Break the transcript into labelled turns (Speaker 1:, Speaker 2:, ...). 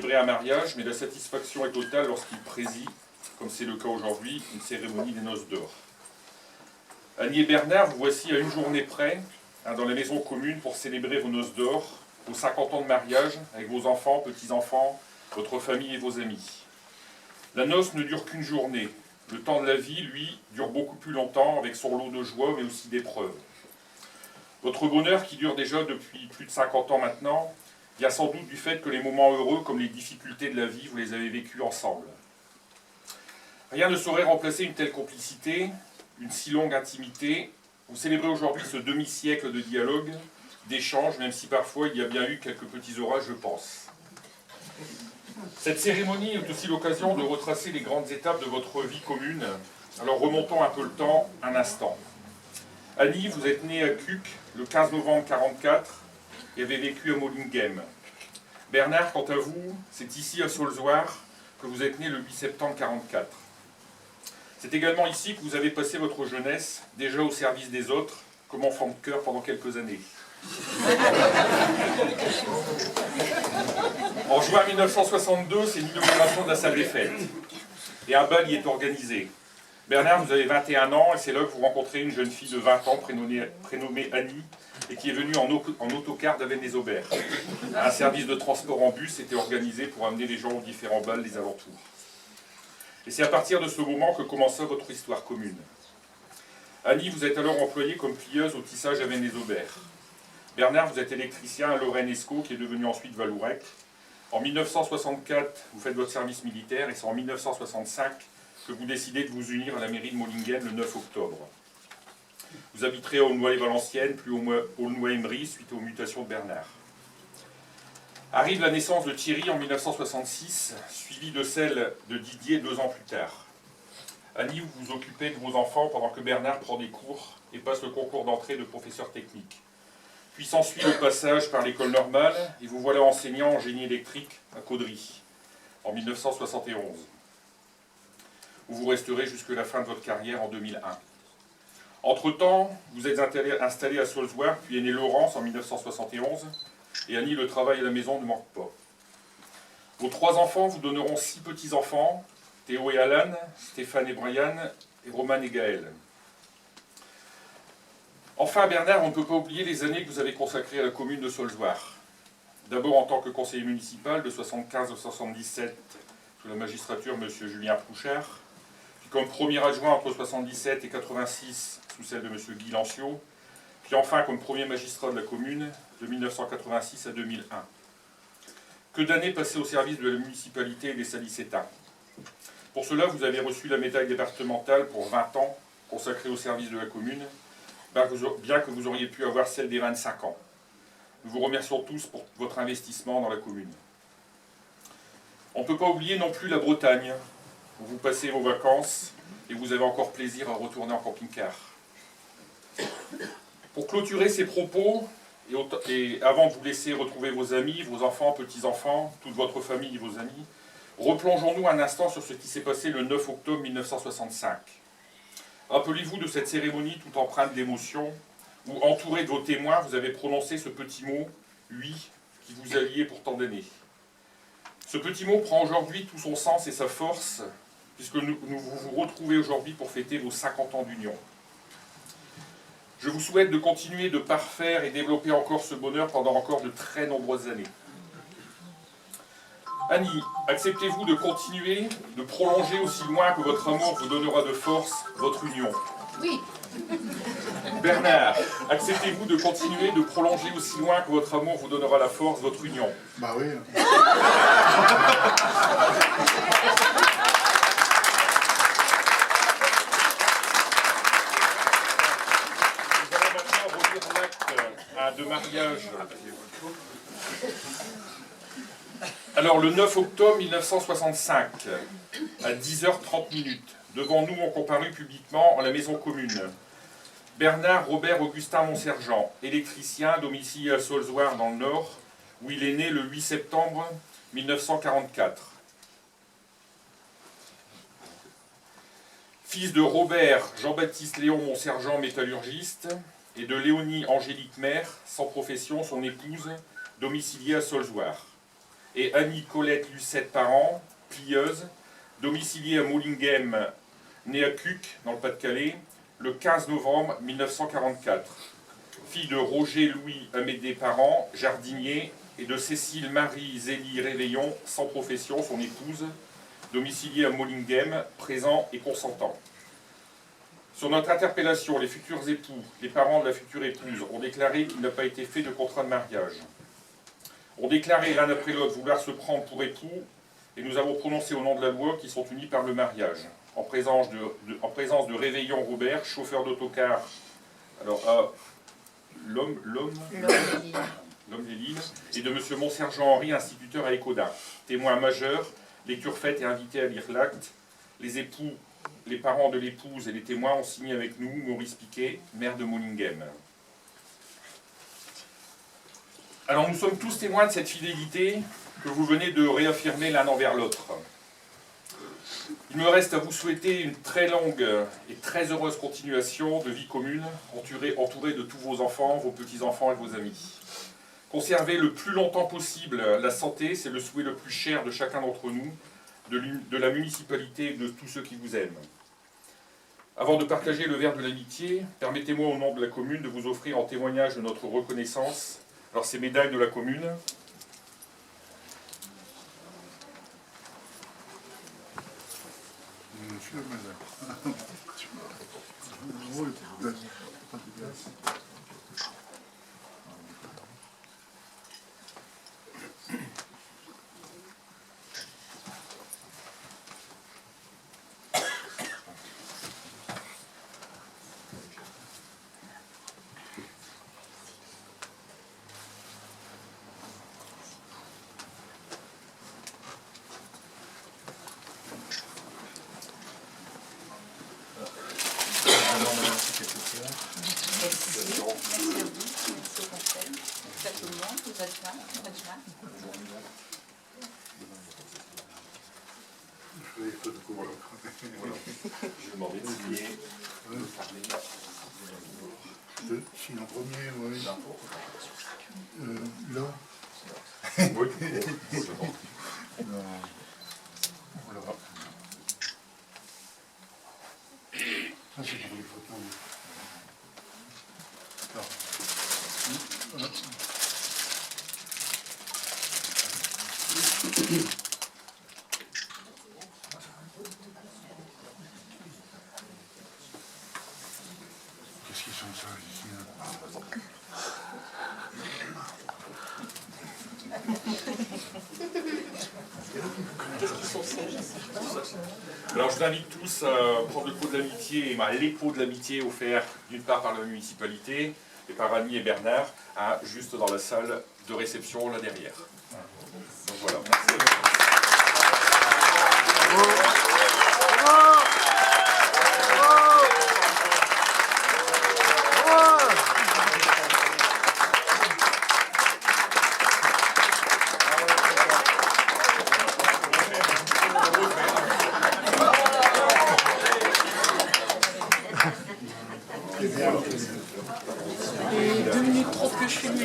Speaker 1: célébrer un mariage, mais la satisfaction est totale lorsqu'il préside, comme c'est le cas aujourd'hui, une cérémonie des noces d'or. Annie et Bernard, vous voici à une journée près, dans la maison commune pour célébrer vos noces d'or, vos 50 ans de mariage, avec vos enfants, petits-enfants, votre famille et vos amis. La noce ne dure qu'une journée. Le temps de la vie, lui, dure beaucoup plus longtemps, avec son lot de joie, mais aussi d'épreuves. Votre bonheur, qui dure déjà depuis plus de 50 ans maintenant, vient sans doute du fait que les moments heureux, comme les difficultés de la vie, vous les avez vécus ensemble. Rien ne saurait remplacer une telle complicité, une si longue intimité. Vous célébrez aujourd'hui ce demi-siècle de dialogue, d'échange, même si parfois il y a bien eu quelques petits orages, je pense. Cette cérémonie est aussi l'occasion de retracer les grandes étapes de votre vie commune. Alors remontons un peu le temps, un instant. Annie, vous êtes née à Cuc le 15 novembre 1944 et avez vécu à Mollinghem. Bernard, quant à vous, c'est ici à Saulzoir que vous êtes né le 8 septembre 1944. C'est également ici que vous avez passé votre jeunesse, déjà au service des autres, comme enfant de cœur pendant quelques années. En juin 1962, c'est l'inauguration de la salle des fêtes. Et un bal y est organisé. Bernard, vous avez 21 ans et c'est là que vous rencontrez une jeune fille de 20 ans prénommée Annie et qui est venue en autocar d'Avesnes-les-Aubert. Un service de transport en bus était organisé pour amener les gens aux différents bals des alentours. Et c'est à partir de ce moment que commença votre histoire commune. Annie, vous êtes alors employée comme plieuse au tissage à Avesnes-les-Aubert. Bernard, vous êtes électricien à Lorraine-Escaut, qui est devenu ensuite Valourec. En 1964, vous faites votre service militaire et c'est en 1965 que vous décidez de vous unir à la mairie de Mollinghem le 9 octobre. Vous habiterez à Aulnoy-les-Valenciennes, puis Aulnoy-Emery, suite aux mutations de Bernard. Arrive la naissance de Thierry en 1966, suivie de celle de Didier 2 ans plus tard. Annie, vous vous occupez de vos enfants pendant que Bernard prend des cours et passe le concours d'entrée de professeur technique. Puis s'ensuit le passage par l'école normale et vous voilà enseignant en génie électrique à Caudry en 1971. Où vous resterez jusqu'à la fin de votre carrière en 2001. Entre-temps, vous êtes installé à Saulzoir, puis est né Laurence en 1971, et Annie, le travail à la maison ne manque pas. Vos 3 enfants vous donneront 6 petits-enfants, Théo et Alan, Stéphane et Brian, et Roman et Gaël. Enfin, Bernard, on ne peut pas oublier les années que vous avez consacrées à la commune de Saulzoir. D'abord en tant que conseiller municipal de 1975 à 1977, sous la magistrature M. Julien Prouchard, puis comme premier adjoint entre 1977 et 1986 sous celle de M. Guy Lancio, puis enfin comme premier magistrat de la commune de 1986 à 2001. Que d'années passées au service de la municipalité et des Salicétains. Pour cela, vous avez reçu la médaille départementale pour 20 ans consacrée au service de la commune, bien que vous auriez pu avoir celle des 25 ans. Nous vous remercions tous pour votre investissement dans la commune. On ne peut pas oublier non plus la Bretagne, où vous passez vos vacances et vous avez encore plaisir à retourner en camping-car. Pour clôturer ces propos, et avant de vous laisser retrouver vos amis, vos enfants, petits-enfants, toute votre famille et vos amis, replongeons-nous un instant sur ce qui s'est passé le 9 octobre 1965. Rappelez-vous de cette cérémonie toute empreinte d'émotion, où, entouré de vos témoins, vous avez prononcé ce petit mot « oui » qui vous a lié pour tant d'années. Ce petit mot prend aujourd'hui tout son sens et sa force, puisque vous vous retrouvez aujourd'hui pour fêter vos 50 ans d'union. Je vous souhaite de continuer de parfaire et développer encore ce bonheur pendant encore de très nombreuses années. Annie, acceptez-vous de continuer, de prolonger aussi loin que votre amour vous donnera de force votre union?
Speaker 2: Oui.
Speaker 1: Bernard, acceptez-vous de continuer, de prolonger aussi loin que votre amour vous donnera la force votre union?
Speaker 3: Bah oui.
Speaker 1: Nous allons maintenant relire l'acte de mariage. Alors, le 9 octobre 1965, à 10h30, devant nous ont comparu publiquement en la maison commune Bernard Robert Augustin Montsergent, électricien, domicilié à Saulzoir dans le Nord, où il est né le 8 septembre 1944. Fils de Robert Jean-Baptiste Léon Montsergent, métallurgiste, et de Léonie Angélique Mère, sans profession, son épouse, domiciliée à Saulzoir. et Annie Colette Lucette Parent, plieuse, domiciliée à Mollinghem, née à Cuc, dans le Pas-de-Calais, le 15 novembre 1944. Fille de Roger Louis Amédée Parent, jardinier, et de Cécile Marie Zélie Réveillon, sans profession, son épouse, domiciliée à Mollinghem, présent et consentant. Sur notre interpellation, les futurs époux, les parents de la future épouse, ont déclaré qu'il n'a pas été fait de contrat de mariage. Ont déclaré l'un après l'autre vouloir se prendre pour époux, et nous avons prononcé au nom de la loi qu'ils sont unis par le mariage, en présence de Réveillon Robert, chauffeur d'autocar, alors l'homme des Lilles, et de M. Montsergent Henri, instituteur à Écodin. Témoin majeur, lecture faite et invité à lire l'acte. Les époux, les parents de l'épouse et les témoins ont signé avec nous Maurice Piquet, maire de Mollinghem. Alors nous sommes tous témoins de cette fidélité que vous venez de réaffirmer l'un envers l'autre. Il me reste à vous souhaiter une très longue et très heureuse continuation de vie commune, entourée de tous vos enfants, vos petits-enfants et vos amis. Conserver le plus longtemps possible la santé, c'est le souhait le plus cher de chacun d'entre nous, de la municipalité et de tous ceux qui vous aiment. Avant de partager le verre de l'amitié, permettez-moi au nom de la commune de vous offrir en témoignage de notre reconnaissance, alors ces médailles de la commune.
Speaker 2: Merci à vous, merci au conseil, merci à tout le monde, vous êtes là,
Speaker 1: Je vais demander de signer.
Speaker 3: Si en premier, oui. Là.
Speaker 1: Oui.
Speaker 3: Non. Voilà. Ça, c'est pour les photos. Voilà. Qu'est-ce qu'ils sont ça ici là?
Speaker 1: Alors je vous invite tous à prendre le pot de l'amitié, les pots de l'amitié offerts d'une part par la municipalité et par Annie et Bernard, juste dans la salle de réception là derrière. Donc voilà.
Speaker 4: Et 2 minutes 30 que je filme.